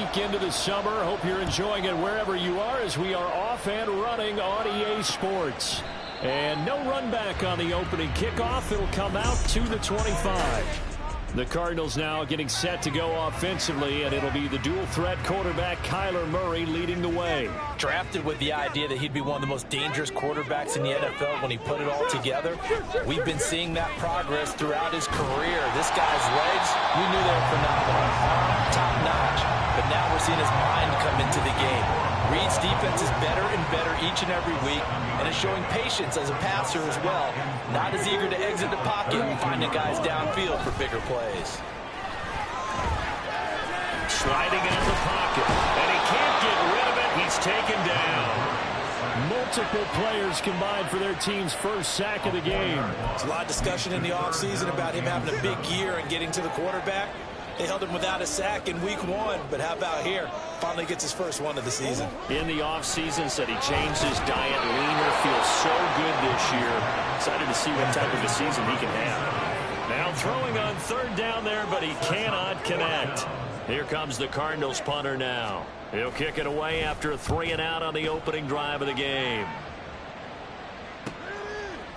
week into the summer. Hope you're enjoying it wherever you are as we are off and running on EA Sports. And no run back on the opening kickoff. It'll come out to the 25. The Cardinals now getting set to go offensively, and it'll be the dual-threat quarterback Kyler Murray leading the way. Drafted with the idea that he'd be one of the most dangerous quarterbacks in the NFL when he put it all together. We've been seeing that progress throughout his career. This guy's legs, we knew they were phenomenal. Top-notch. But now we're seeing his mind come into the game. Reed's defense is better and better each and every week, and is showing patience as a passer as well. Not as eager to exit the pocket and finding guys downfield for bigger plays. Sliding out of the pocket, and he can't get rid of it. He's taken down. Multiple players combined for their team's first sack of the game. There's a lot of discussion in the offseason about him having a big year and getting to the quarterback. They held him without a sack in week 1, but how about here? Finally gets his first one of the season. In the offseason, said he changed his diet, leaner, feels so good this year. Excited to see what type of a season he can have. Now throwing on third down there, but he cannot connect. Here comes the Cardinals punter now. He'll kick it away after a 3-and-out on the opening drive of the game.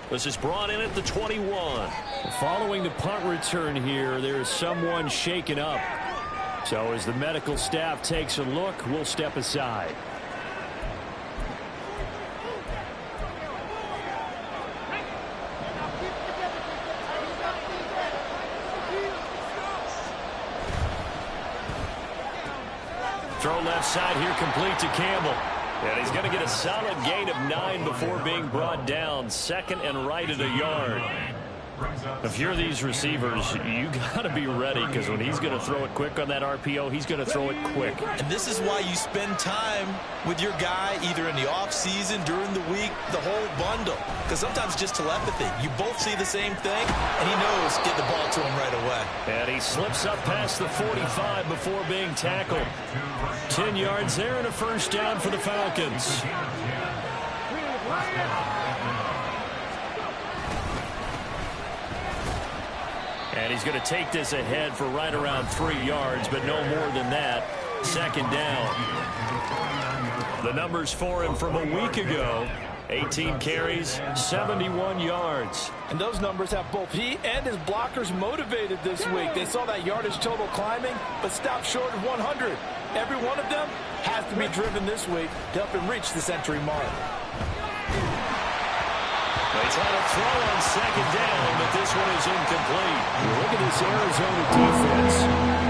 This is brought in at the 21. Following the punt return here, there is someone shaken up. So as the medical staff takes a look, we'll step aside. Throw left side here, complete to Campbell. And he's going to get a solid gain of 9 before being brought down. Second and right at a yard. If you're these receivers, you got to be ready, because when he's going to throw it quick on that RPO, he's going to throw it quick. And this is why you spend time with your guy either in the offseason, during the week, the whole bundle. Because sometimes just telepathy. You both see the same thing, and he knows get the ball to him right away. And he slips up past the 45 before being tackled. 10 yards there and a first down for the Falcons. And he's going to take this ahead for right around 3 yards, but no more than that. Second down. The numbers for him from a week ago. 18 carries, 71 yards. And those numbers have both he and his blockers motivated this week. They saw that yardage total climbing, but stopped short of 100. Every one of them has to be driven this week to help him reach the century mark. He's had a throw on second down, but this one is incomplete. Look at this Arizona defense.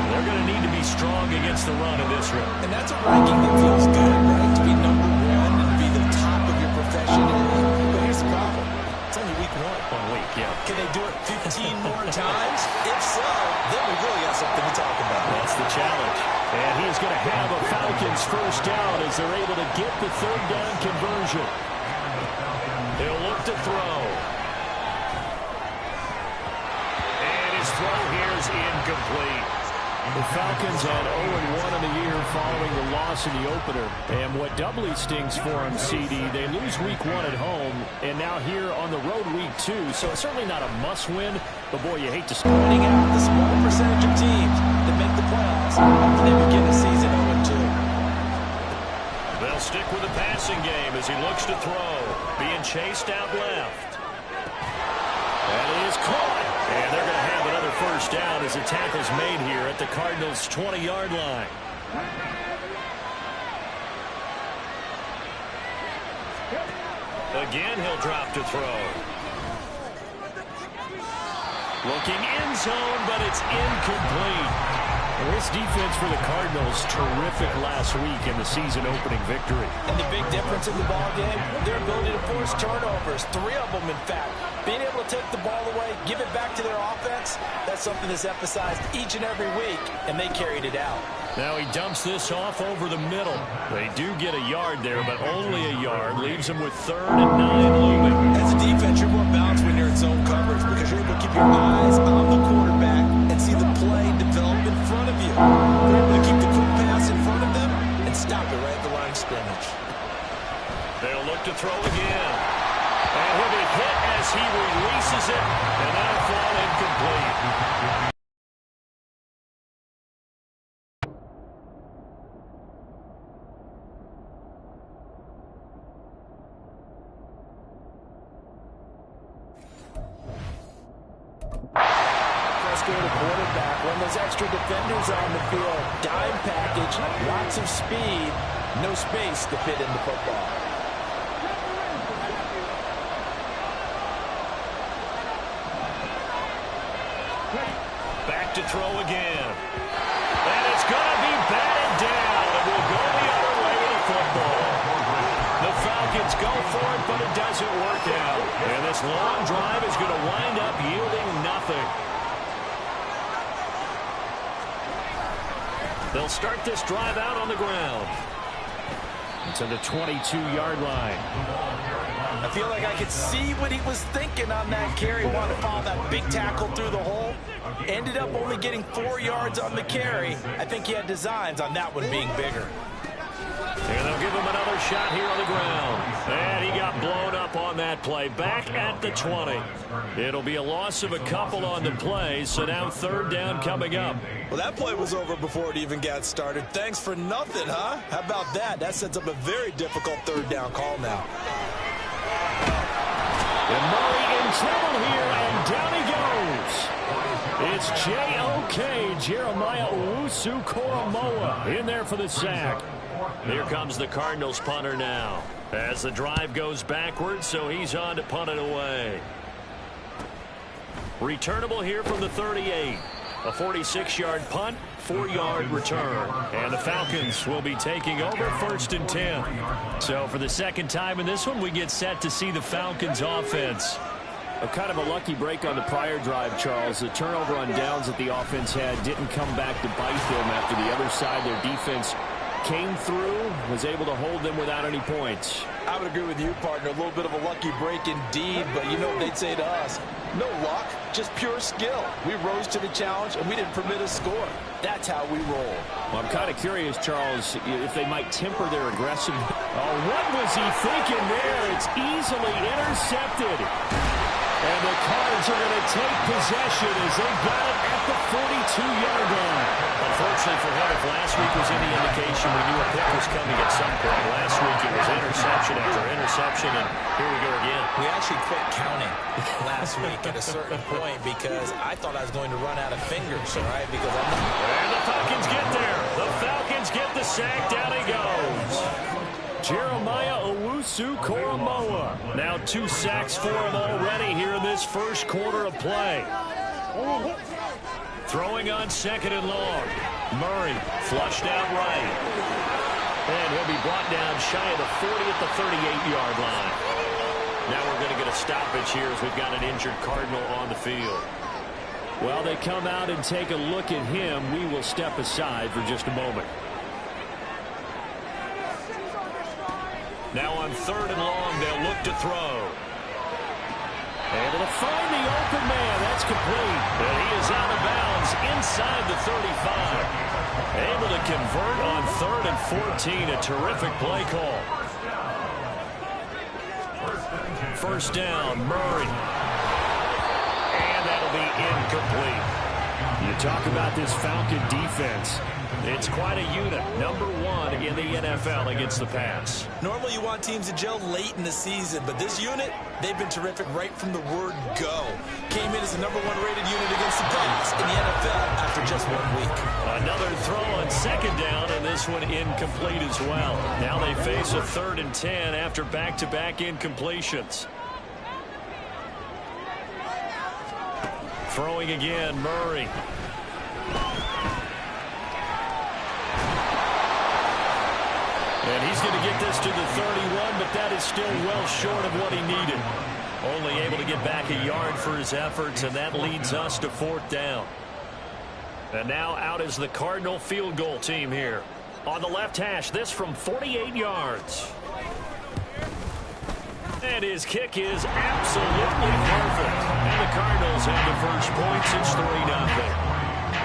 They're going to need to be strong against the run in this one. And that's a ranking that feels good, right? To be number 1 and be the top of your profession. But here's the problem. It's only week 1. 1 week, yeah. Can they do it 15 more times? If so, then we really have something to talk about. That's the challenge. And he is going to have a Falcons first down as they're able to get the third down conversion. He'll look to throw. And his throw here is incomplete. The Falcons had 0-1 in the year following the loss in the opener. And what doubly stings for them, CD, they lose week 1 at home, and now here on the road week 2. So it's certainly not a must-win, but boy, you hate to start. Pointing out the small percentage of teams that make the playoffs after they begin the season 0-2. They'll stick with the passing game as he looks to throw. Being chased out left. And he is caught. And they're going to have another first down as the tackle's made here at the Cardinals' 20-yard line. Again, he'll drop to throw. Looking end zone, but it's incomplete. Well, this defense for the Cardinals, terrific last week in the season-opening victory. And the big difference in the ball game, their ability to force turnovers, 3 of them, in fact. Being able to take the ball away, give it back to their offense, that's something that's emphasized each and every week, and they carried it out. Now he dumps this off over the middle. They do get a yard there, but only a yard. Leaves them with 3rd and 9 looming. As a defense, you're more balanced when you're in zone coverage because you're able to keep your eyes on the quarterback and see the play develop in front of you. You're able to keep the quick pass in front of them and stop it right at the line of scrimmage. They'll look to throw again. And he'll be hit as he releases it, and that'll fall incomplete. back. When those extra defenders are on the field, dime package, lots of speed, no space to fit in the football. Back to throw again. And it's going to be batted down. And we'll go the other way with the football. The Falcons go for it, but it doesn't work out. And this long drive is going to wind up yielding nothing. They'll start this drive out on the ground. To the 22-yard line. I feel like I could see what he was thinking on that carry. Wanted to follow that big tackle through the hole. Ended up only getting 4 yards on the carry. I think he had designs on that one being bigger. And they'll give him another shot here on the ground. And he got blown up on that play. Back at the 20. It'll be a loss of a couple on the play, so now third down coming up. Well, that play was over before it even got started. Thanks for nothing, huh? How about that? That sets up a very difficult third down call now. And Murray in trouble here, and down he goes. It's J.O.K. Jeremiah Owusu-Koramoah in there for the sack. Here comes the Cardinals punter now. As the drive goes backwards, so he's on to punt it away. Returnable here from the 38. A 46-yard punt, 4-yard return. And the Falcons will be taking over first and 10. So for the second time in this one, we get set to see the Falcons offense. A kind of a lucky break on the prior drive, Charles. The turnover on downs that the offense had didn't come back to bite them after the other side. Their defense came through, was able to hold them without any points. I would agree with you, partner. A little bit of a lucky break indeed, but you know what they'd say to us? No luck, just pure skill. We rose to the challenge, and we didn't permit a score. That's how we roll. Well, I'm kind of curious, Charles, if they might temper their aggressiveness. Oh, what was he thinking there? It's easily intercepted. And the Cards are going to take possession as they got it at the 42-yard line. Unfortunately for him, if last week was any indication, we knew a pick was coming at some point. Last week it was interception after interception, and here we go again. We actually quit counting last week at a certain point because I thought I was going to run out of fingers, all right? Because I'm not. And the Falcons get there. The Falcons get the sack. Down he goes. Jeremiah Owusu-Koramoah. Now 2 sacks for him already here in this first quarter of play. Throwing on second and long. Murray flushed out right. And he'll be brought down shy of the 40 at the 38-yard line. Now we're going to get a stoppage here as we've got an injured Cardinal on the field. Well, they come out and take a look at him. We will step aside for just a moment. Now on third and long, they'll look to throw. Able to find the open man. That's complete. And he is out of bounds inside the 35. Able to convert on third and 14. A terrific play call. First down, Murray. And that'll be incomplete. You talk about this Falcon defense. It's quite a unit. Number 1 in the NFL against the pass. Normally you want teams to gel late in the season, but this unit, they've been terrific right from the word go. Came in as the number 1 rated unit against the pass in the NFL after just 1 week. Another throw on second down, and this one incomplete as well. Now they face a third and 10 after back-to-back incompletions. Throwing again, Murray. And he's going to get this to the 31, but that is still well short of what he needed. Only able to get back a yard for his efforts, and that leads us to fourth down. And now out is the Cardinal field goal team here. On the left hash, this from 48 yards. And his kick is absolutely perfect. And the Cardinals have the first points. It's 3-0.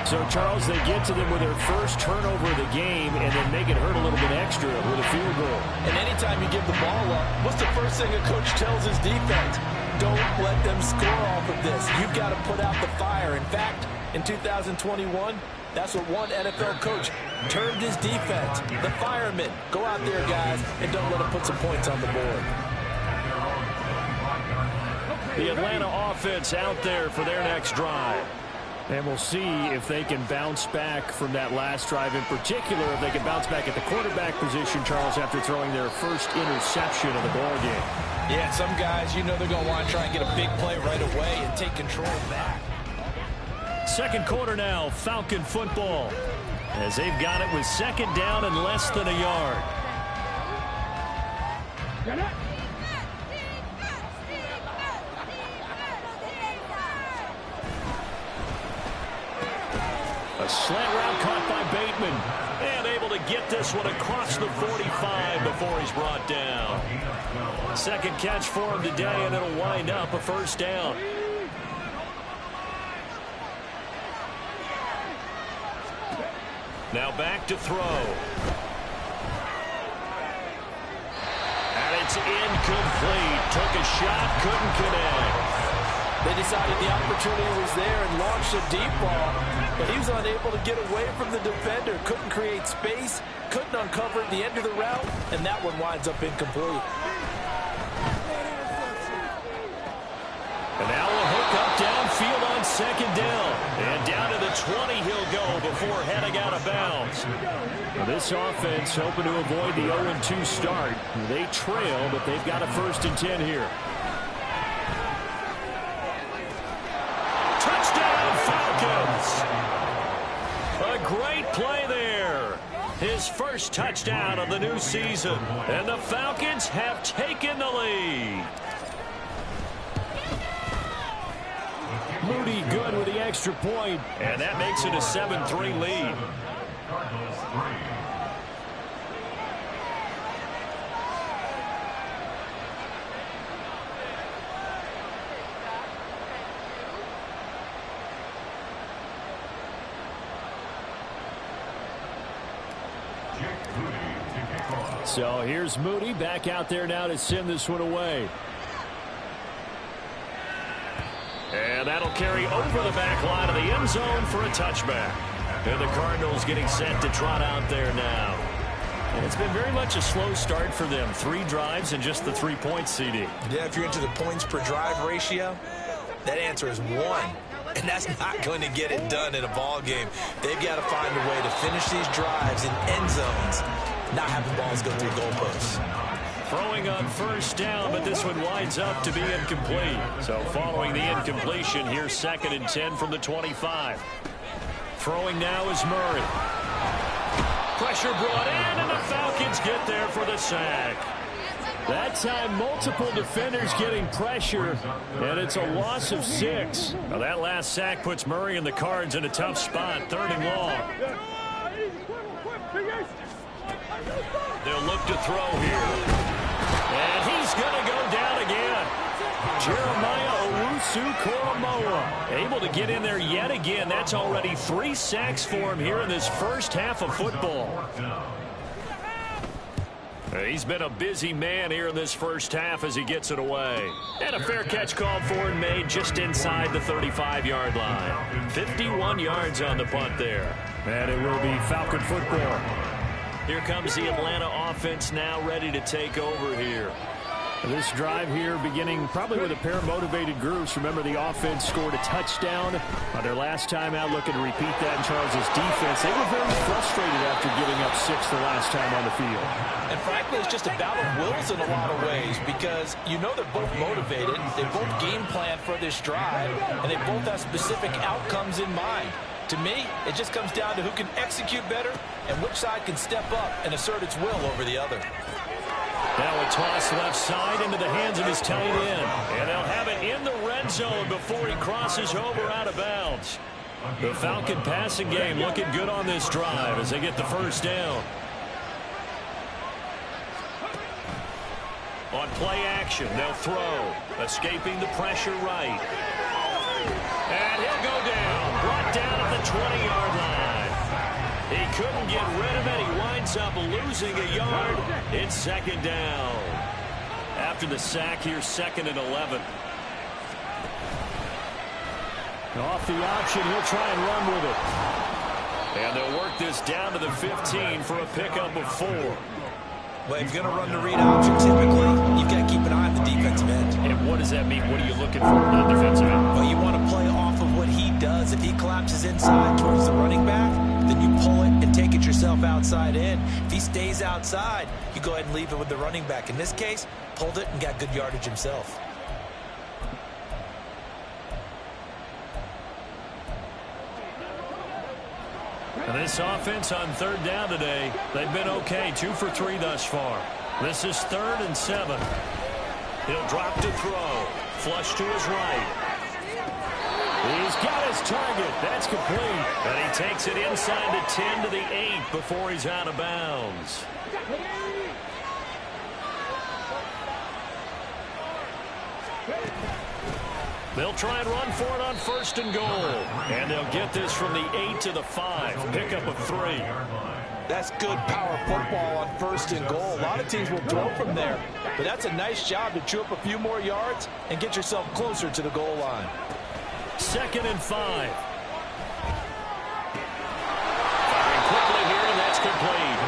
So, Charles, they get to them with their first turnover of the game and then make it hurt a little bit extra with a field goal. And anytime you give the ball up, what's the first thing a coach tells his defense? Don't let them score off of this. You've got to put out the fire. In fact, in 2021, that's what one NFL coach termed his defense. The firemen. Go out there, guys, and don't let them put some points on the board. The Atlanta offense out there for their next drive. And we'll see if they can bounce back from that last drive, in particular, if they can bounce back at the quarterback position, Charles, after throwing their first interception of the ball game. Yeah, some guys, you know they're going to want to try and get a big play right away and take control back. Second quarter now, Falcon football, as they've got it with second down and less than a yard. A slant route caught by Bateman. And able to get this one across the 45 before he's brought down. Second catch for him today, and it'll wind up a first down. Now back to throw. And it's incomplete. Took a shot, couldn't connect. They decided the opportunity was there and launched a deep ball, but he was unable to get away from the defender. Couldn't create space, couldn't uncover the end of the route, and that one winds up incomplete. And now a hook up downfield on second down. And down to the 20 he'll go before heading out of bounds. Now this offense hoping to avoid the 0-2 start. They trail, but they've got a 1st and 10 here. A great play there. His first touchdown of the new season. And the Falcons have taken the lead. Moody good with the extra point. And that makes it a 7-3 lead. So here's Moody back out there now to send this one away. And that'll carry over the back line of the end zone for a touchback. And the Cardinals getting set to trot out there now. And it's been very much a slow start for them. 3 drives and just the 3 points, CD. Yeah, if you're into the points per drive ratio, that answer is 1. And that's not going to get it done in a ball game. They've got to find a way to finish these drives in end zones, not have the balls go through goalposts. Throwing on first down, but this one winds up to be incomplete. So following the incompletion, here's 2nd and 10 from the 25. Throwing now is Murray. Pressure brought in, and the Falcons get there for the sack. That time, multiple defenders getting pressure, and it's a loss of 6. Now, that last sack puts Murray and the Cards in a tough spot, 3rd and long. They'll look to throw here. And he's going to go down again. Jeremiah Owusu-Koramoah able to get in there yet again. That's already 3 sacks for him here in this first half of football. He's been a busy man here in this first half as he gets it away. And a fair catch called for and made just inside the 35-yard line. 51 yards on the punt there. And it will be Falcon football. Here comes the Atlanta offense now ready to take over here. This drive here beginning probably with a pair of motivated groups. Remember, the offense scored a touchdown on their last time out, looking to repeat that in Charles' defense. They were very frustrated after giving up 6 the last time on the field. And frankly, it's just a battle of wills in a lot of ways because you know they're both motivated. They both game plan for this drive, and they both have specific outcomes in mind. To me, it just comes down to who can execute better and which side can step up and assert its will over the other. Now a toss left side into the hands of his tight end. And they'll have it in the red zone before he crosses over out of bounds. The Falcon passing game looking good on this drive as they get the first down. On play action, they'll throw. Escaping the pressure right. And he'll go down. Brought down at the 20-yard line. He couldn't get rid of it. He winds up losing a yard. It's 2nd down. After the sack, here's 2nd and 11. Off the option, he'll try and run with it. And they'll work this down to the 15 for a pickup of 4. Well, if you're going to run the read option, typically, you've got to keep an eye on the defensive end. And what does that mean? What are you looking for on the defensive end? Well, you want to play off of what he does. If he collapses inside towards the running back, then you pull it and take it yourself outside in. If he stays outside, you go ahead and leave it with the running back. In this case, pulled it and got good yardage himself. And this offense on third down today, they've been okay. 2 for 3 thus far. This is 3rd and 7. He'll drop to throw. Flush to his right. He's got his target. That's complete. And he takes it inside the 10 to the 8 before he's out of bounds. They'll try and run for it on 1st and goal. And they'll get this from the 8 to the 5. Pickup of 3. That's good power football on 1st and goal. A lot of teams will throw from there. But that's a nice job to chew up a few more yards and get yourself closer to the goal line. 2nd and 5. Firing quickly here, and that's complete.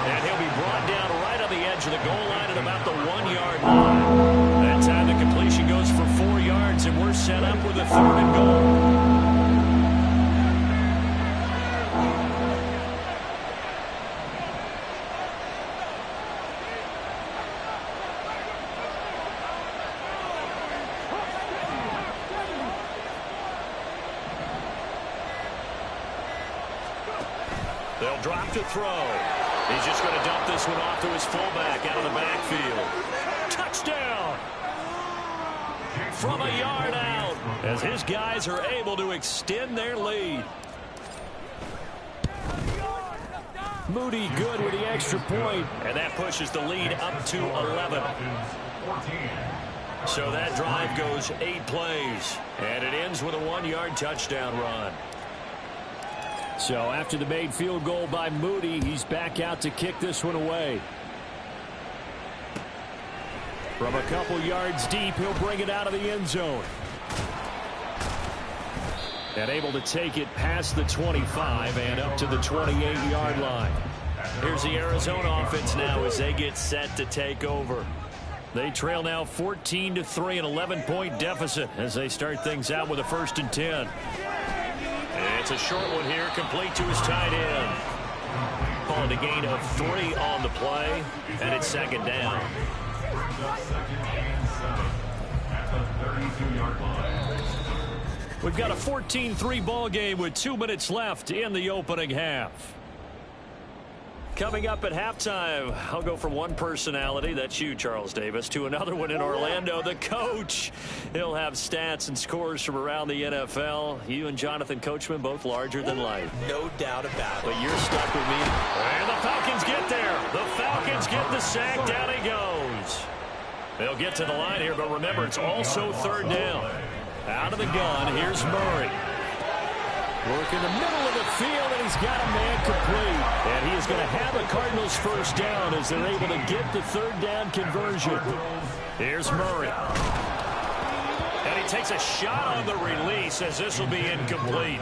And he'll be brought down right on the edge of the goal line at about the 1-yard line. That time the completion goes for 4 yards, and we're set up with a 3rd and goal. They'll drop to throw. He's just going to dump this one off to his fullback out of the backfield. Touchdown! From a yard out, as his guys are able to extend their lead. Moody good with the extra point, and that pushes the lead up to 11. So that drive goes 8 plays, and it ends with a 1-yard touchdown run. So after the made field goal by Moody, he's back out to kick this one away. From a couple yards deep, he'll bring it out of the end zone. And able to take it past the 25 and up to the 28-yard line. Here's the Arizona offense now as they get set to take over. They trail now 14-3, an 11-point deficit as they start things out with a 1st and 10. It's a short one here, complete to his tight end. Call it a gain of 3 on the play, and it's 2nd down. We've got a 14-3 ball game with 2 minutes left in the opening half. Coming up at halftime, I'll go from one personality, that's you, Charles Davis, to another one in Orlando, the coach. He'll have stats and scores from around the NFL. You and Jonathan Coachman both larger than life. No doubt about it. But you're stuck with me. And the Falcons get there. The Falcons get the sack. Down he goes. They'll get to the line here, but remember, it's also 3rd down. Out of the gun, here's Murray. Work in the middle of the field, and he's got a man complete. And he is going to have the Cardinals 1st down as they're able to get the 3rd down conversion. Here's Murray. And he takes a shot on the release as this will be incomplete.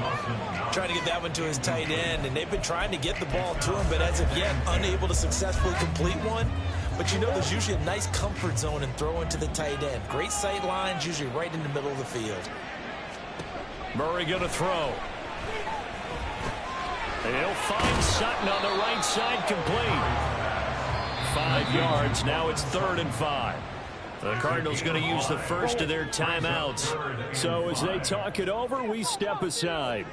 Trying to get that one to his tight end, and they've been trying to get the ball to him, but as of yet, unable to successfully complete one. But you know there's usually a nice comfort zone in throwing to the tight end. Great sight lines, usually right in the middle of the field. Murray going to throw. And he'll find Sutton on the right side, complete. 5 yards, now it's 3rd and 5. The Cardinals going to use the first of their timeouts. So as they talk it over, we step aside.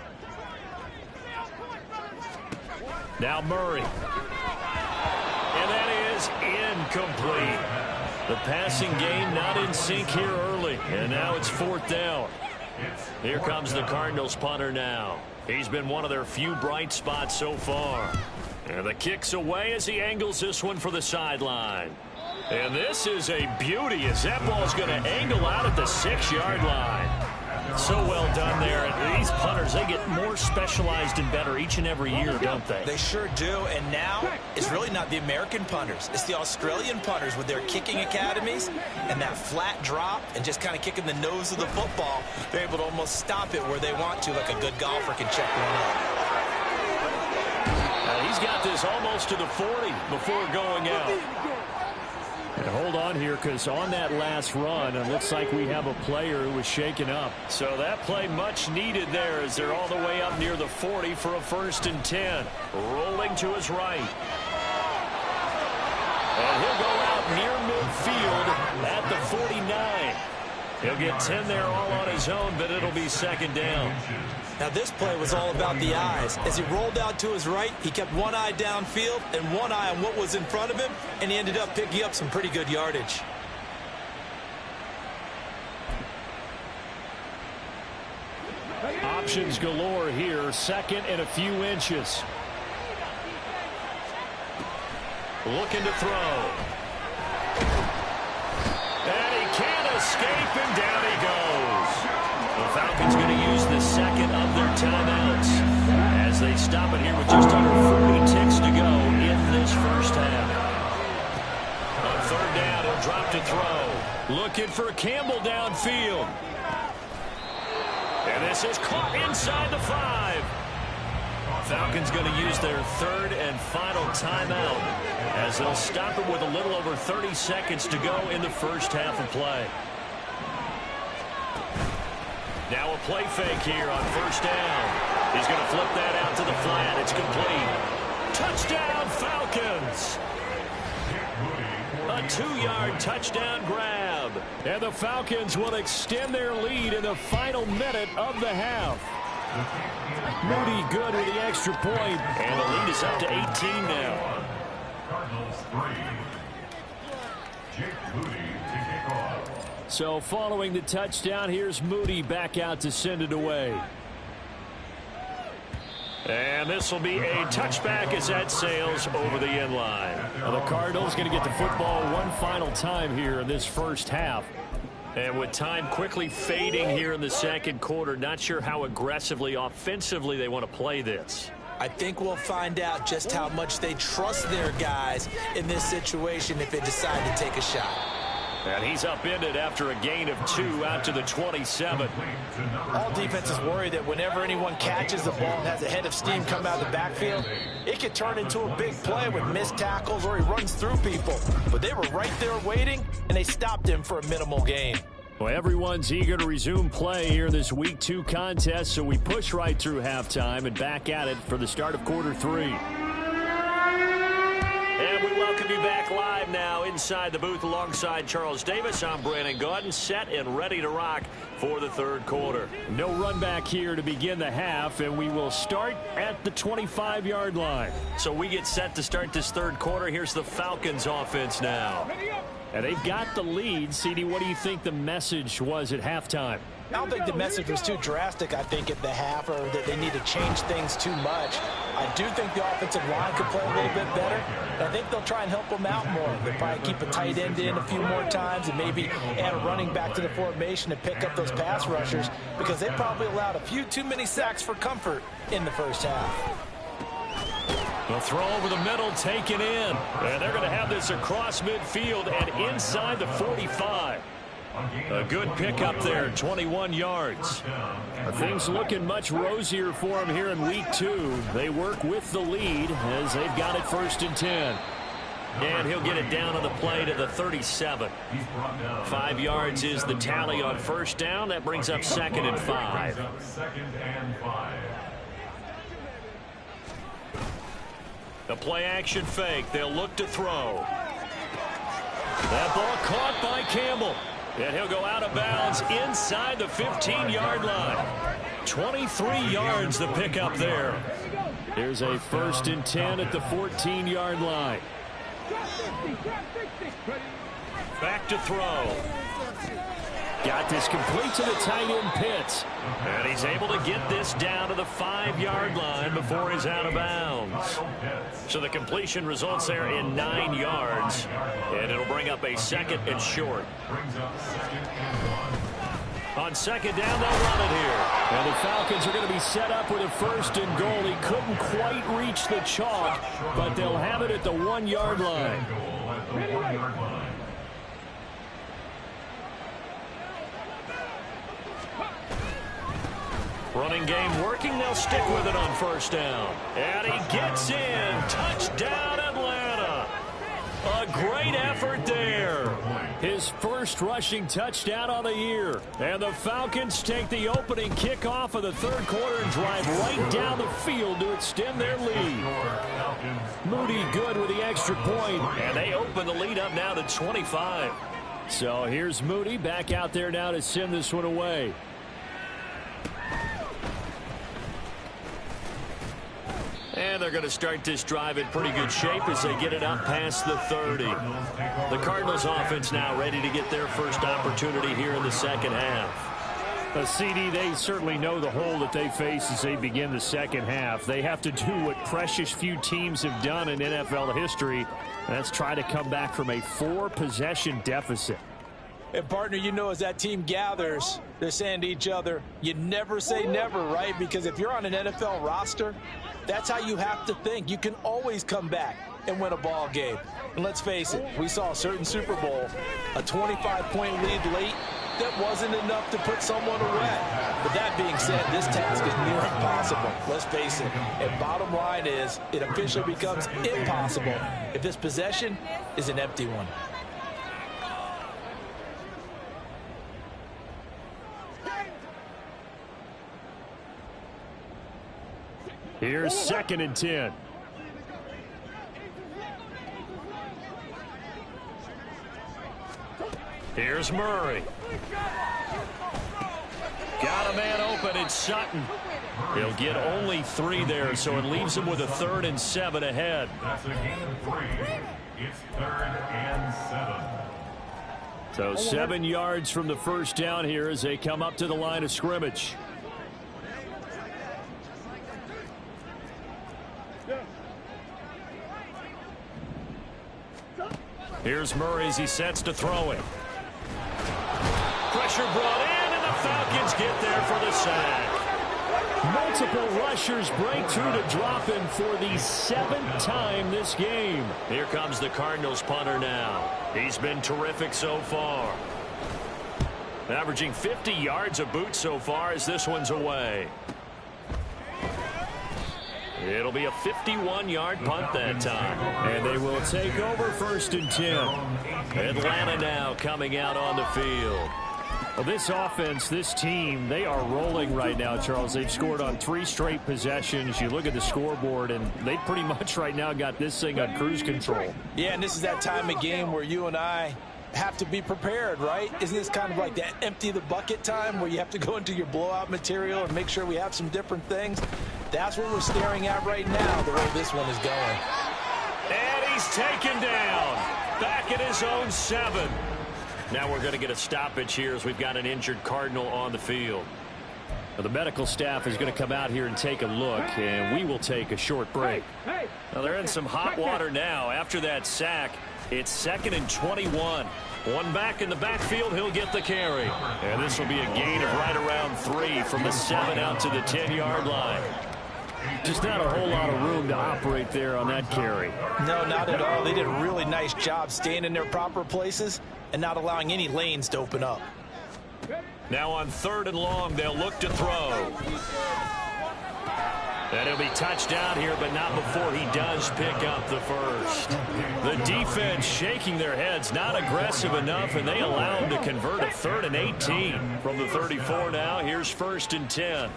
Now Murray. And that is incomplete. The passing game not in sync here early. And now it's 4th down. Here comes the Cardinals punter now. He's been one of their few bright spots so far. And the kick's away as he angles this one for the sideline. And this is a beauty as that ball's going to angle out at the 6-yard line. So well done there. And these punters, they get more specialized and better each and every year, don't they? They sure do. And now it's really not the American punters. It's the Australian punters with their kicking academies and that flat drop and just kind of kicking the nose of the football. They're able to almost stop it where they want to, like a good golfer can check one up. He's got this almost to the 40 before going out. And hold on here, because on that last run, it looks like we have a player who was shaken up. So that play much needed there as they're all the way up near the 40 for a 1st and 10. Rolling to his right. And he'll go out near midfield at the 49. He'll get 10 there all on his own, but it'll be 2nd down. Now this play was all about the eyes. As he rolled out to his right, he kept one eye downfield and one eye on what was in front of him, and he ended up picking up some pretty good yardage. Options galore here. 2nd and a few inches. Looking to throw. And he can't escape, and down he goes. The Falcons going to use the 2nd of their timeouts as they stop it here with just under 40 ticks to go in this first half. On 3rd down, he'll drop to throw. Looking for Campbell downfield. And this is caught inside the 5. Falcons going to use their 3rd and final timeout as they'll stop it with a little over 30 seconds to go in the first half of play. Now a play fake here on 1st down. He's going to flip that out to the flat. It's complete. Touchdown, Falcons! A 2-yard touchdown grab. And the Falcons will extend their lead in the final minute of the half. Moody good with the extra point, and the lead is up to 18 now. So following the touchdown, here's Moody back out to send it away. And this will be a touchback as that sails over the end line. Now the Cardinals going to get the football one final time here in this first half. And with time quickly fading here in the 2nd quarter, not sure how aggressively, offensively they want to play this. I think we'll find out just how much they trust their guys in this situation if they decide to take a shot. And he's upended after a gain of 2 out to the 27. All defenses worry that whenever anyone catches the ball and has a head of steam come out of the backfield, it could turn into a big play with missed tackles or he runs through people. But they were right there waiting, and they stopped him for a minimal gain. Well, everyone's eager to resume play here in this Week 2 contest, so we push right through halftime and back at it for the start of quarter 3. And we welcome you back live now inside the booth alongside Charles Davis. I'm Brandon Gaudin, set and ready to rock for the 3rd quarter. No run back here to begin the half, and we will start at the 25-yard line. So we get set to start this 3rd quarter. Here's the Falcons offense now. And they've got the lead. CD, what do you think the message was at halftime? I don't think the message was too drastic, I think, at the half, or that they need to change things too much. I do think the offensive line could play a little bit better. And I think they'll try and help them out more. They'll probably keep a tight end in a few more times and maybe add a running back to the formation and pick up those pass rushers, because they probably allowed a few too many sacks for comfort in the first half. The throw over the middle taken in. And they're going to have this across midfield and inside the 45. A good pickup there, 21 yards. Things looking much rosier for them here in Week 2. They work with the lead as they've got it 1st and 10. And he'll get it down on the play to the 37. 5 yards is the tally on 1st down. That brings up 2nd and 5. The play action fake. They'll look to throw. That ball caught by Campbell. And he'll go out of bounds inside the 15-yard line. 23 yards the pickup there. Here's a 1st and 10 at the 14-yard line. Back to throw. Got this complete to the tight end Pitts. And he's able to get this down to the 5-yard line before he's out of bounds. So the completion results there in 9 yards. And it'll bring up a 2nd and short. On 2nd down, they'll run it here. And the Falcons are going to be set up with a 1st and goal. He couldn't quite reach the chalk, but they'll have it at the 1-yard line. Running game working. They'll stick with it on 1st down. And he gets in. Touchdown, Atlanta. A great effort there. His first rushing touchdown on the year. And the Falcons take the opening kickoff of the third quarter and drive right down the field to extend their lead. Moody good with the extra point, and they open the lead up now to 25. So here's Moody back out there now to send this one away. And they're going to start this drive in pretty good shape as they get it up past the 30. The Cardinals offense now ready to get their first opportunity here in the second half. CD, they certainly know the hole that they face as they begin the second half. They have to do what precious few teams have done in NFL history, and that's try to come back from a 4-possession deficit. And, partner, you know, as that team gathers, they're saying to each other, you never say never, right? Because if you're on an NFL roster, that's how you have to think. You can always come back and win a ball game. And let's face it, we saw a certain Super Bowl, a 25-point lead late, that wasn't enough to put someone away. But that being said, this task is near impossible. Let's face it. And bottom line is, it officially becomes impossible if this possession is an empty one. Here's 2nd and 10. Here's Murray. Got a man open. It's Sutton. He'll get only 3 there, so it leaves him with a 3rd and 7 ahead. That's a gain of 3. It's 3rd and 7. So 7 yards from the first down here as they come up to the line of scrimmage. Here's Murray as he sets to throw it. Pressure brought in, and the Falcons get there for the sack. Multiple rushers break through to drop him for the 7th time this game. Here comes the Cardinals punter now. He's been terrific so far. Averaging 50 yards a boot so far as this one's away. It'll be a 51-yard punt that time. And they will take over 1st and 10. Atlanta now coming out on the field. Well, this offense, this team, they are rolling right now, Charles. They've scored on 3 straight possessions. You look at the scoreboard, and they pretty much right now got this thing on cruise control. Yeah, and this is that time of game where you and I have to be prepared, right? Isn't this kind of like that empty the bucket time where you have to go into your blowout material and make sure we have some different things? That's what we're staring at right now, the way this one is going. And he's taken down. Back at his own 7. Now we're going to get a stoppage here as we've got an injured Cardinal on the field. Now the medical staff is going to come out here and take a look, and we will take a short break. Now they're in some hot water now. After that sack, it's 2nd and 21. One back in the backfield, he'll get the carry. And this will be a gain of right around 3 from the 7 out to the 10-yard line. Just not a whole lot of room to operate there on that carry. No, not at all. They did a really nice job staying in their proper places and not allowing any lanes to open up. Now on 3rd and long, they'll look to throw. And he'll be touchdown here, but not before he does pick up the first. The defense shaking their heads, not aggressive enough, and they allow him to convert a 3rd and 18 from the 34 now. Here's 1st and 10.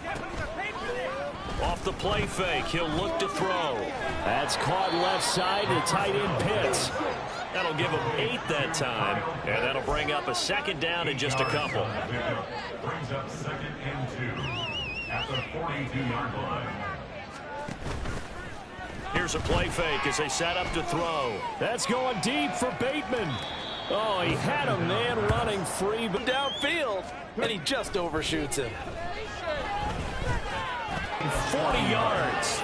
Off the play fake, he'll look to throw. That's caught left side to tight end Pitts. That'll give him 8 that time, and that'll bring up a 2nd down in just a couple. Brings up 2nd and 2 at the 42-yard line. Here's a play fake as they set up to throw. That's going deep for Bateman. Oh, he had a man running free, but downfield, and he just overshoots him. 40 yards.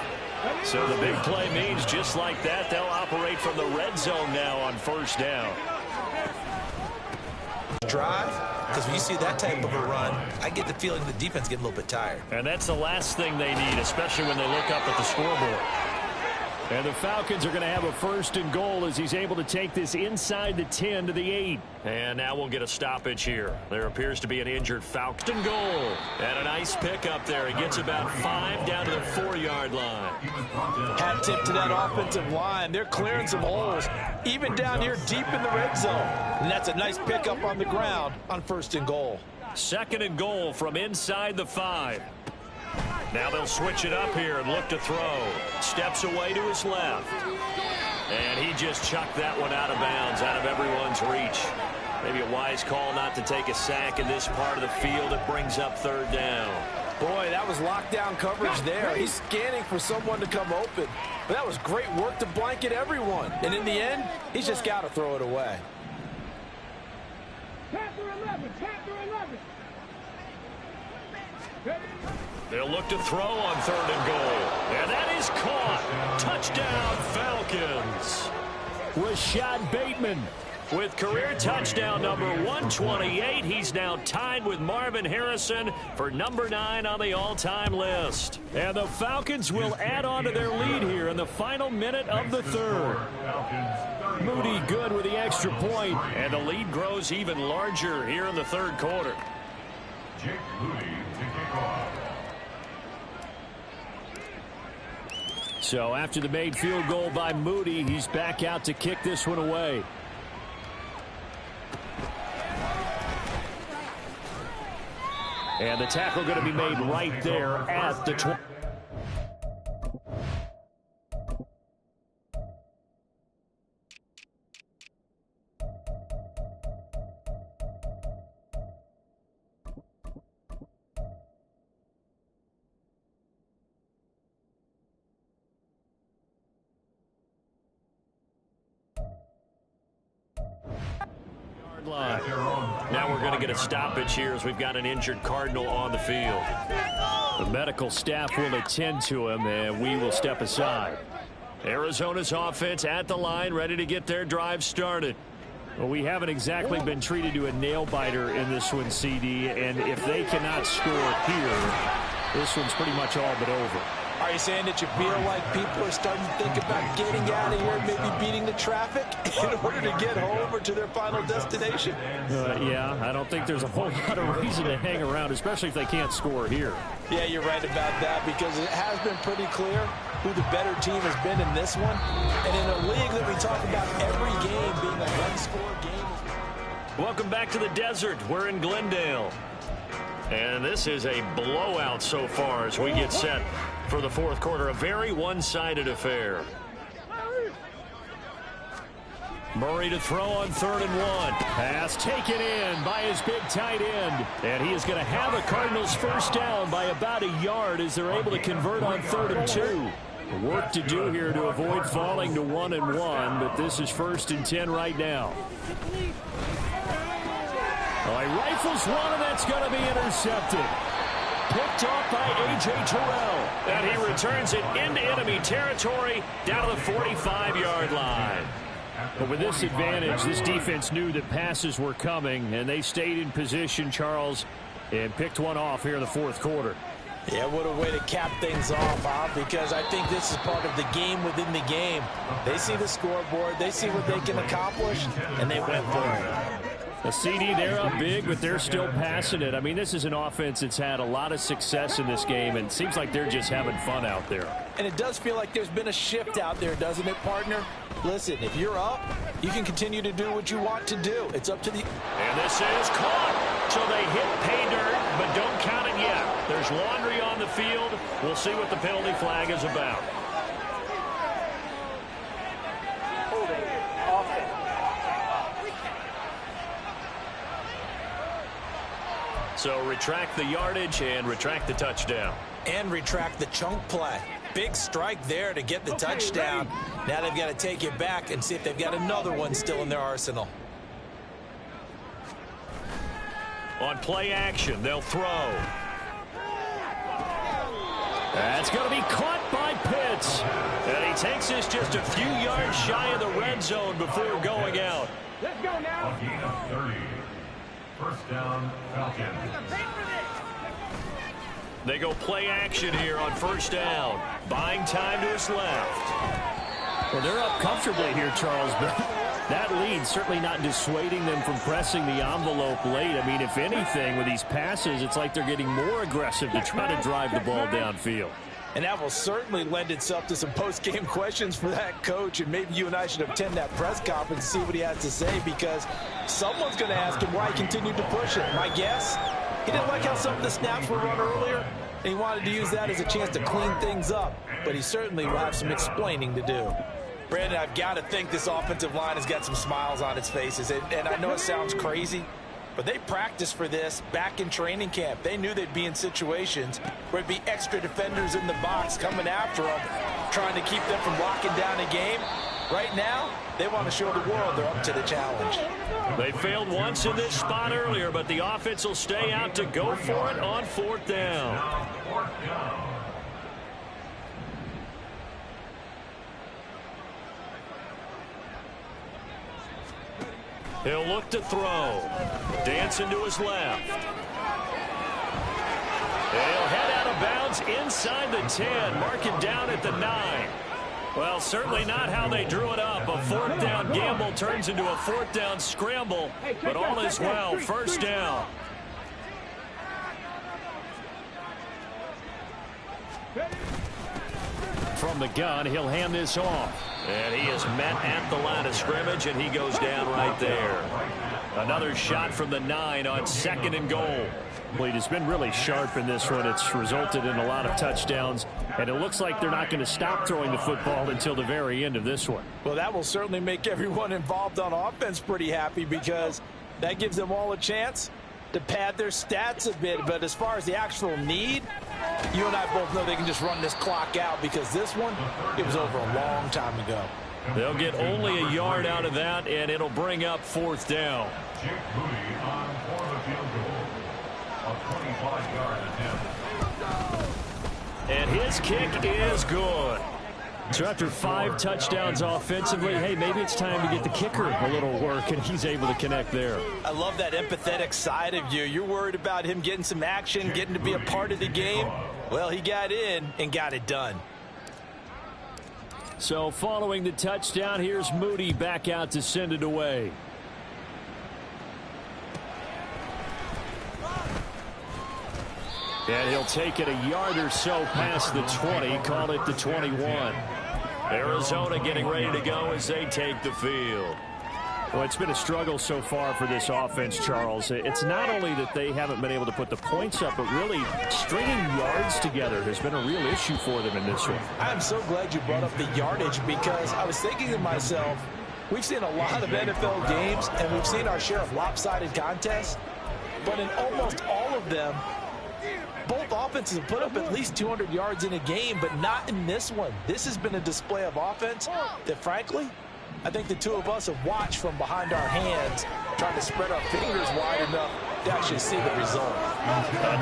So the big play means just like that, they'll operate from the red zone now on 1st down. Drive, because when you see that type of a run, I get the feeling the defense getting a little bit tired. And that's the last thing they need, especially when they look up at the scoreboard. And the Falcons are going to have a 1st and goal as he's able to take this inside the 10 to the 8. And now we'll get a stoppage here. There appears to be an injured Falcon goal. And a nice pick up there. He gets about 5 down to the 4-yard line. Hat tip to that offensive line. They're clearing some holes, even down here deep in the red zone. And that's a nice pickup on the ground on 1st and goal. 2nd and goal from inside the 5. Now they'll switch it up here and look to throw. Steps away to his left. And he just chucked that one out of bounds, out of everyone's reach. Maybe a wise call not to take a sack in this part of the field. It brings up 3rd down. Boy, that was lockdown coverage there. He's scanning for someone to come open. But that was great work to blanket everyone. And in the end, he's just got to throw it away. They'll look to throw on 3rd and goal. And that is caught. Touchdown, Falcons. Rashad Bateman with career touchdown number 128. He's now tied with Marvin Harrison for number 9 on the all-time list. And the Falcons will add on to their lead here in the final minute of the 3rd. Moody good with the extra point, and the lead grows even larger here in the 3rd quarter. Jake Moody to kick off. So after the made field goal by Moody, he's back out to kick this one away. And the tackle going to be made right there at the 20. Line. Now we're going to get a stoppage here as we've got an injured Cardinal on the field. The medical staff will attend to him, and we will step aside. Arizona's offense at the line, ready to get their drive started. Well, we haven't exactly been treated to a nail-biter in this one, CD, and if they cannot score here, this one's pretty much all but over. Are you saying that you feel like people are starting to think about getting out of here, maybe beating the traffic in order to get home or to their final destination? Yeah, I don't think there's a whole lot of reason to hang around, especially if they can't score here. Yeah, you're right about that, because it has been pretty clear who the better team has been in this one. And in a league that we talk about every game being a one-score game. Welcome back to the desert. We're in Glendale. And this is a blowout so far as we get set for the 4th quarter. A very one-sided affair. Murray to throw on 3rd and 1. Pass taken in by his big tight end. And he is going to have a Cardinals 1st down by about a yard as they're able to convert on 3rd and 2. Work to do here to avoid falling to 1 and 1, but this is 1st and 10 right now. Oh, he rifles one, and that's going to be intercepted. Picked off by A.J. Terrell. And he returns it into enemy territory down to the 45-yard line. But with this advantage, this defense knew that passes were coming, and they stayed in position, Charles, and picked one off here in the 4th quarter. Yeah, what a way to cap things off, huh? Because I think this is part of the game within the game. They see the scoreboard, they see what they can accomplish, and they went for it. The CD, they're up big, but they're still passing it. I mean, this is an offense that's had a lot of success in this game, and it seems like they're just having fun out there. And it does feel like there's been a shift out there, doesn't it, partner? Listen, if you're up, you can continue to do what you want to do. It's up to the... And this is caught. So they hit pay dirt, but don't count it yet. There's laundry on the field. We'll see what the penalty flag is about. So retract the yardage and retract the touchdown. And retract the chunk play. Big strike there to get the touchdown. Now they've got to take it back and see if they've got another one still in their arsenal. On play action, they'll throw. That's going to be caught by Pitts. And he takes this just a few yards shy of the red zone before going out. Let's go now. A gain of 30. 1st down, Falcons. They go play action here on 1st down. Buying time to his left. Well, they're up comfortably here, Charles, but that lead certainly not dissuading them from pressing the envelope late. I mean, if anything, with these passes, it's like they're getting more aggressive to try to drive the ball downfield. And that will certainly lend itself to some post-game questions for that coach. And maybe you and I should attend that press conference and see what he has to say, because someone's going to ask him why he continued to push it. My guess, he didn't like how some of the snaps were run earlier, and he wanted to use that as a chance to clean things up. But he certainly will have some explaining to do. Brandon, I've got to think this offensive line has got some smiles on its faces. And I know it sounds crazy, but they practiced for this back in training camp. They knew they'd be in situations where it'd be extra defenders in the box coming after them, trying to keep them from locking down a game. Right now, they want to show the world they're up to the challenge. They failed once in this spot earlier, but the offense will stay out to go for it on 4th down. He'll look to throw. Dancing to his left. He'll head out of bounds inside the 10. Mark it down at the 9. Well, certainly not how they drew it up. A 4th down gamble turns into a 4th down scramble. But all is well. 1st down. From the gun, he'll hand this off. And he is met at the line of scrimmage, and he goes down right there. Another shot from the 9 on 2nd and goal. It's been really sharp in this one. It's resulted in a lot of touchdowns, and it looks like they're not going to stop throwing the football until the very end of this one. Well, that will certainly make everyone involved on offense pretty happy, because that gives them all a chance to pad their stats a bit. But as far as the actual need, you and I both know they can just run this clock out, because this one, it was over a long time ago. They'll get only a yard out of that, and it'll bring up 4th down. Jake Moody on for the field goal. A 25-yard attempt. And his kick is good. So after 5 touchdowns offensively, hey, maybe it's time to get the kicker a little work, and he's able to connect there. I love that empathetic side of you. You're worried about him getting some action, getting to be a part of the game. Well, he got in and got it done. So following the touchdown, here's Moody back out to send it away. And he'll take it a yard or so past the 20, call it the 21. Arizona getting ready to go as they take the field. Well, it's been a struggle so far for this offense, Charles. It's not only that they haven't been able to put the points up, but really stringing yards together has been a real issue for them in this one. I'm so glad you brought up the yardage, because I was thinking to myself, we've seen a lot of NFL games, and we've seen our share of lopsided contests, but in almost all of them, both offenses have put up at least 200 yards in a game, but not in this one. This has been a display of offense that, frankly, I think the two of us have watched from behind our hands, trying to spread our fingers wide enough to actually see the result.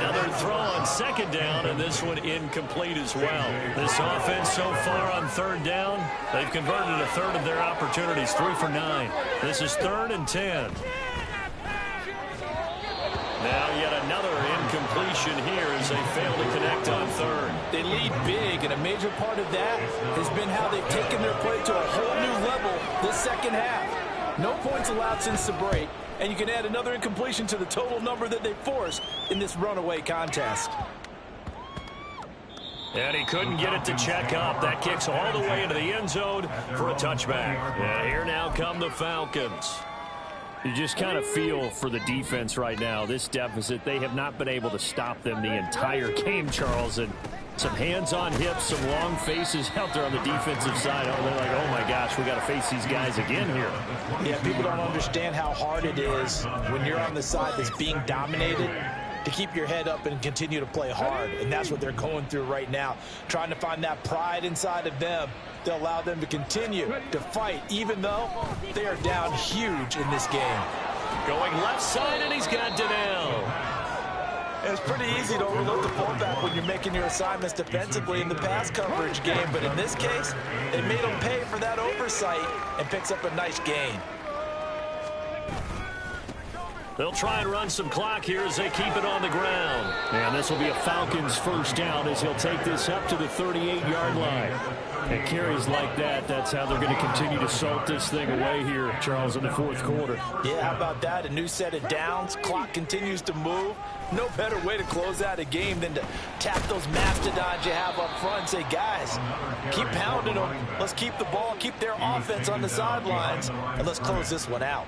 Another throw on 2nd down, and this one incomplete as well. This offense so far on 3rd down, they've converted a third of their opportunities, 3 for 9. This is 3rd and 10. Now yet another incompletion here as they fail to connect on 3rd. They lead big, and a major part of that has been how they've taken their play to a whole new level this second half. No points allowed since the break, and you can add another incompletion to the total number that they forced in this runaway contest. And he couldn't get it to check up. That kicks all the way into the end zone for a touchback. And here now come the Falcons. You just kind of feel for the defense right now. This deficit, they have not been able to stop them the entire game, Charles. And some hands on hips, some long faces out there on the defensive side. Oh, they're like, oh, my gosh, we got to face these guys again here. Yeah, people don't understand how hard it is when you're on the side that's being dominated to keep your head up and continue to play hard. And that's what they're going through right now, trying to find that pride inside of them to allow them to continue to fight, even though they are down huge in this game. Going left side, and he's got Donnell. It's pretty easy to overlook the fullback when you're making your assignments defensively in the pass coverage game, but in this case, they made him pay for that oversight and picks up a nice gain. They'll try and run some clock here as they keep it on the ground. And this will be a Falcons first down as he'll take this up to the 38-yard line. And carries like that, that's how they're going to continue to salt this thing away here, Charles, in the fourth quarter. Yeah, how about that? A new set of downs. Clock continues to move. No better way to close out a game than to tap those mastodons you have up front and say, guys, keep pounding them. Let's keep the ball, keep their offense on the sidelines, and let's close this one out.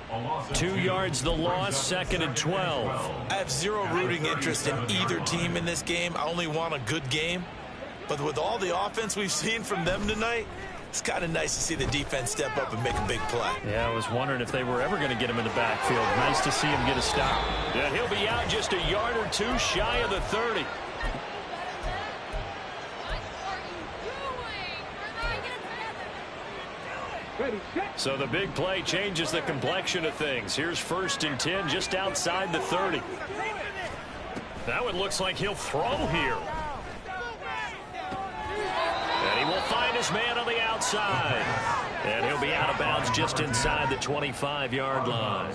2 yards the loss, 2nd and 12. I have zero rooting interest in either team in this game. I only want a good game. But with all the offense we've seen from them tonight, it's kind of nice to see the defense step up and make a big play. Yeah, I was wondering if they were ever going to get him in the backfield. Nice to see him get a stop. And he'll be out just a yard or two shy of the 30. So the big play changes the complexion of things. Here's 1st and 10 just outside the 30. That one looks like he'll throw here. And he will find his man on the outside. And he'll be out of bounds just inside the 25-yard line.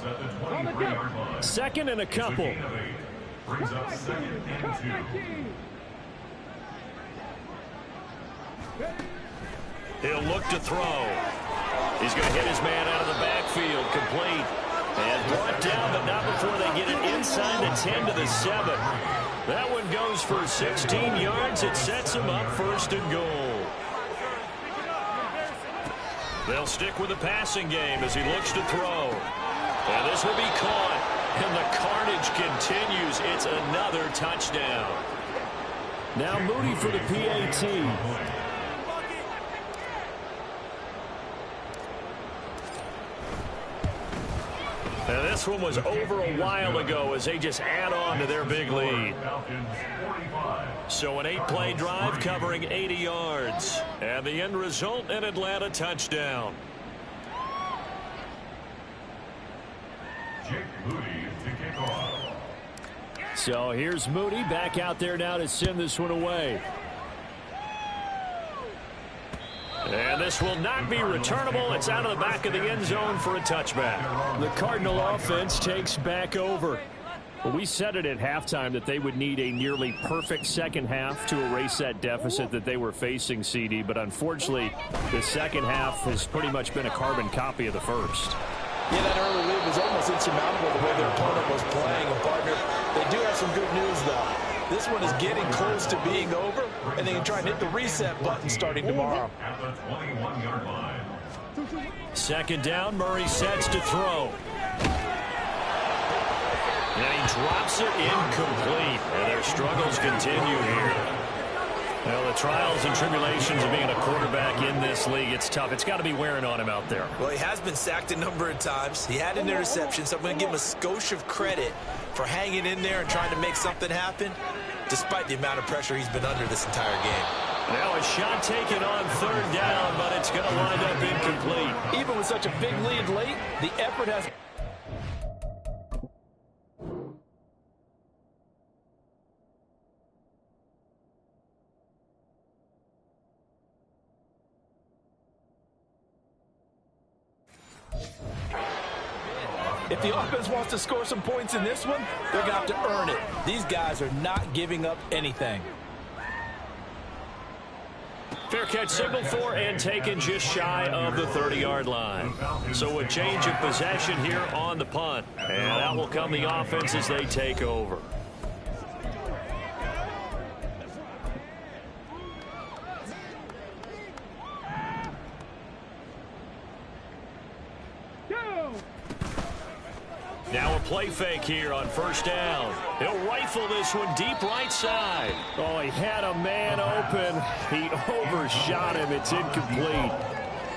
2nd and a couple. Brings up 2nd and 2. He'll look to throw. He's going to hit his man out of the backfield, complete. And brought down, but not before they get it inside the 10 to the 7. That one goes for 16 yards. It sets him up 1st and goal. They'll stick with the passing game as he looks to throw. And this will be caught. And the carnage continues. It's another touchdown. Now Moody for the PAT. Now this one was over a while ago as they just add on to their big lead. So an 8-play drive covering 80 yards. And the end result, an Atlanta touchdown. Jake Moody to kick off. So here's Moody back out there now to send this one away. And this will not be returnable. It's out of the back of the end zone for a touchback. The Cardinal offense takes back over. Well, we said it at halftime that they would need a nearly perfect second half to erase that deficit that they were facing, CD. But unfortunately, the second half has pretty much been a carbon copy of the first. Yeah, that early lead was almost insurmountable the way their opponent was playing. And, partner, they do have some good news, though. This one is getting close to being over, and they can try and hit the reset button starting tomorrow. At the 21-yard line. 2nd down, Murray sets to throw. And he drops it incomplete. And their struggles continue here. Well, the trials and tribulations of being a quarterback in this league, it's tough. It's got to be wearing on him out there. Well, he has been sacked a number of times. He had an interception, so I'm going to give him a skosh of credit for hanging in there and trying to make something happen, despite the amount of pressure he's been under this entire game. Now a shot taken on 3rd down, but it's going to wind up incomplete. Even with such a big lead late, the effort has... If the offense wants to score some points in this one, they're going to have to earn it. These guys are not giving up anything. Fair catch signaled for and taken just shy of the 30-yard line. So a change of possession here on the punt. And out will come the offense as they take over. Now a play fake here on 1st down. He'll rifle this one deep right side. Oh, he had a man open. He overshot him. It's incomplete.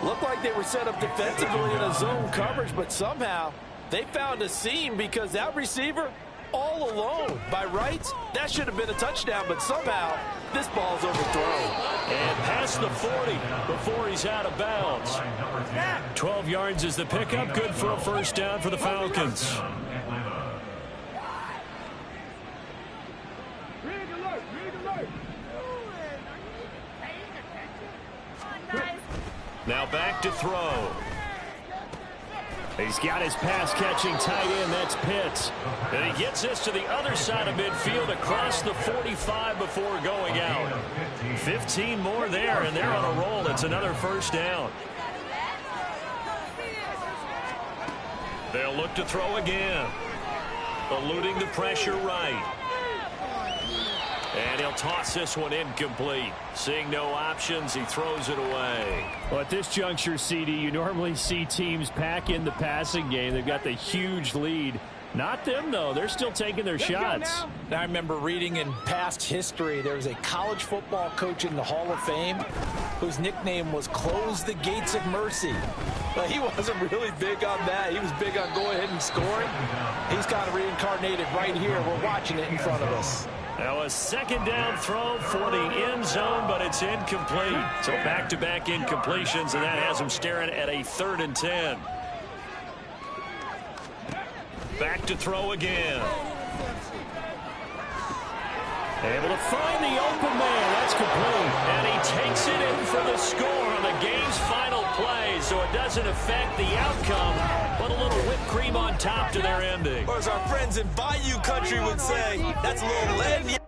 Looked like they were set up defensively in a zone coverage, but somehow they found a seam because that receiver all alone. By rights, that should have been a touchdown, but somehow this ball's overthrown. And past the 40 before he's out of bounds. 12 yards is the pickup. Good for a 1st down for the Falcons. Now back to throw. He's got his pass-catching tight end. That's Pitts. And he gets this to the other side of midfield across the 45 before going out. 15 more there, and they're on a roll. It's another first down. They'll look to throw again. Eluding the pressure right. And he'll toss this one incomplete. Seeing no options, he throws it away. Well, at this juncture, CD, you normally see teams pack in the passing game. They've got the huge lead. Not them, though. They're still taking their shots. I remember reading in past history, there was a college football coach in the Hall of Fame whose nickname was Close the Gates of Mercy. But he wasn't really big on that. He was big on going ahead and scoring. He's got it reincarnated right here. We're watching it in front of us. Now a second down throw for the end zone, but it's incomplete. So back-to-back incompletions, and that has him staring at a 3rd and 10. Back to throw again. Able to find the open man. That's complete. And he takes it in for the score on the game's final play. So it doesn't affect the outcome, but a little whipped cream on top to their ending. Or as our friends in Bayou Country would say, that's a little lead.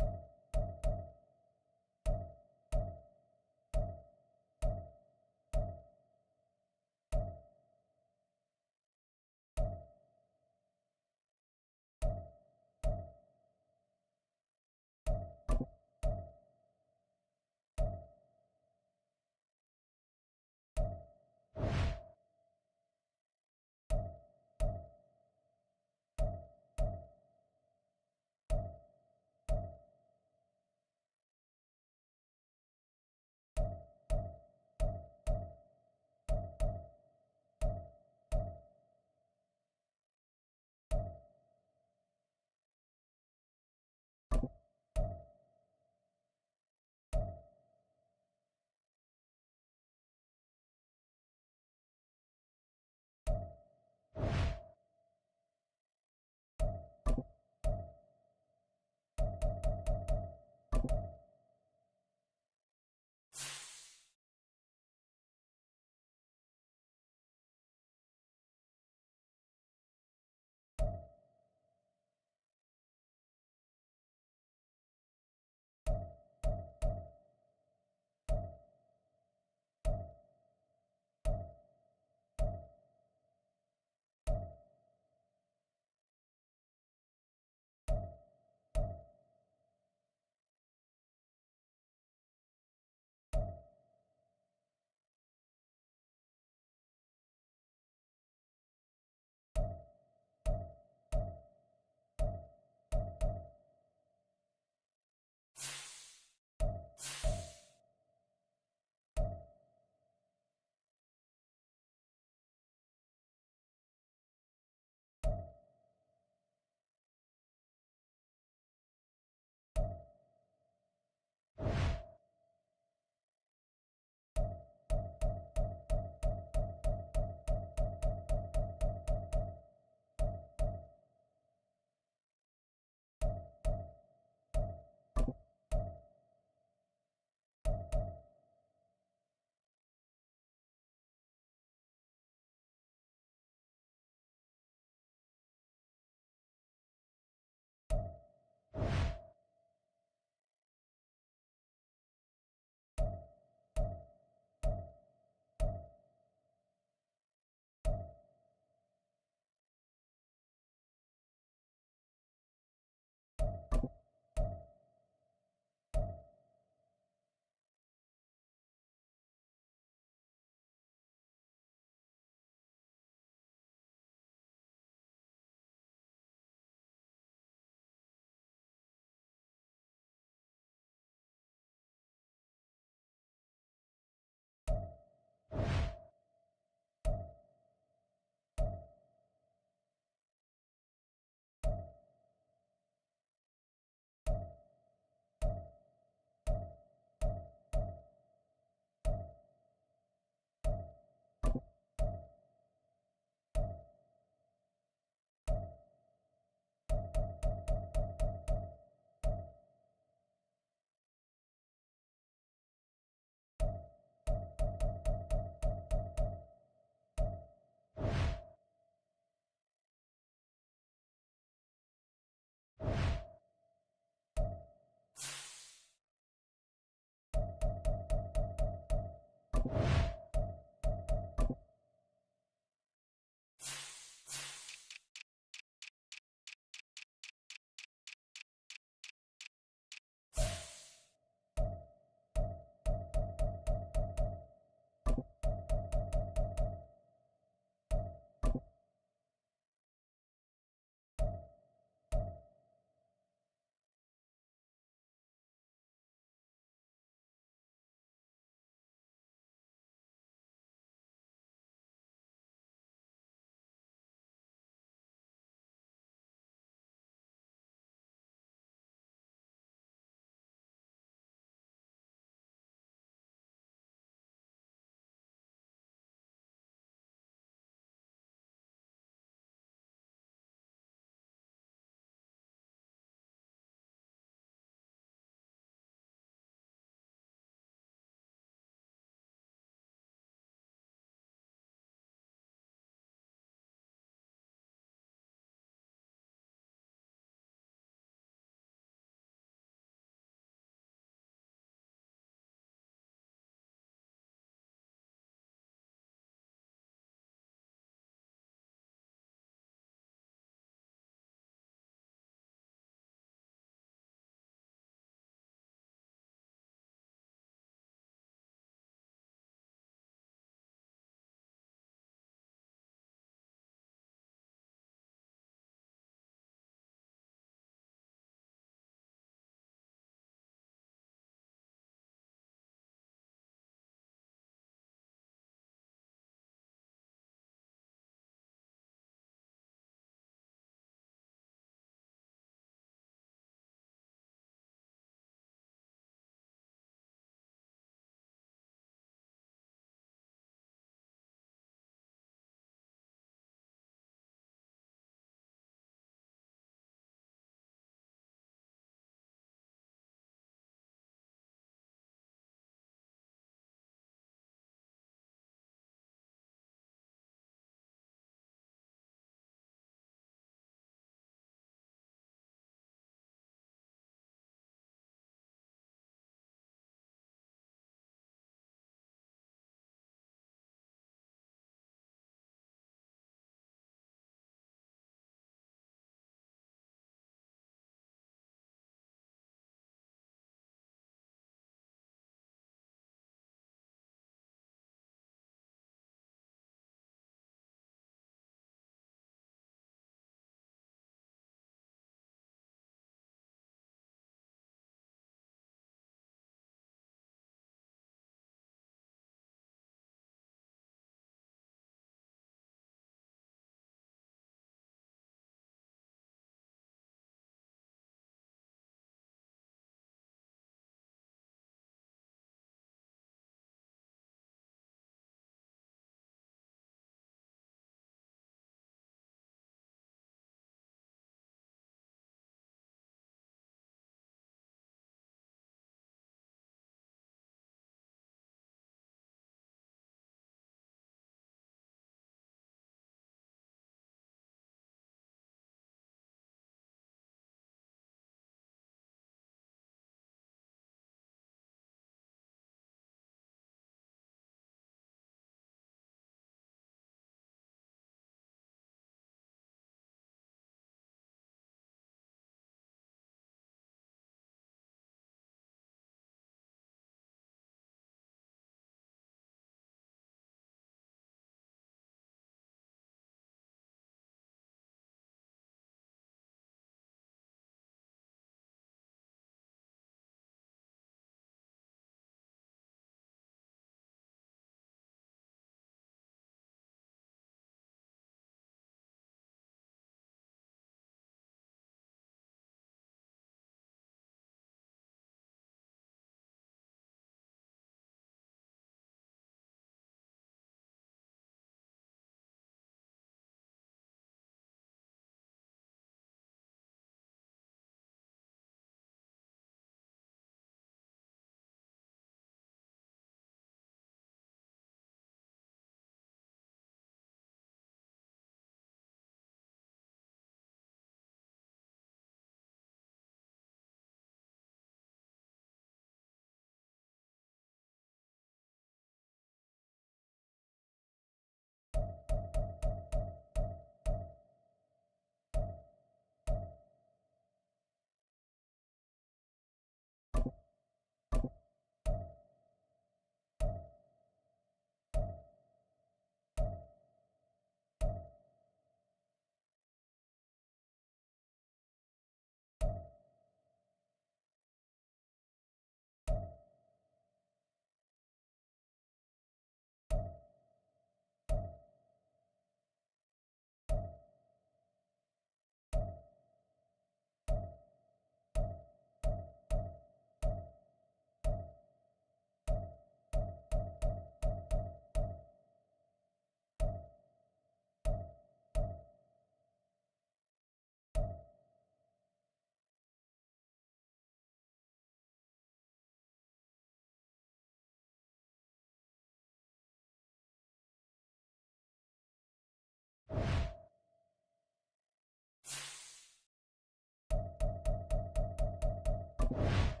Bye.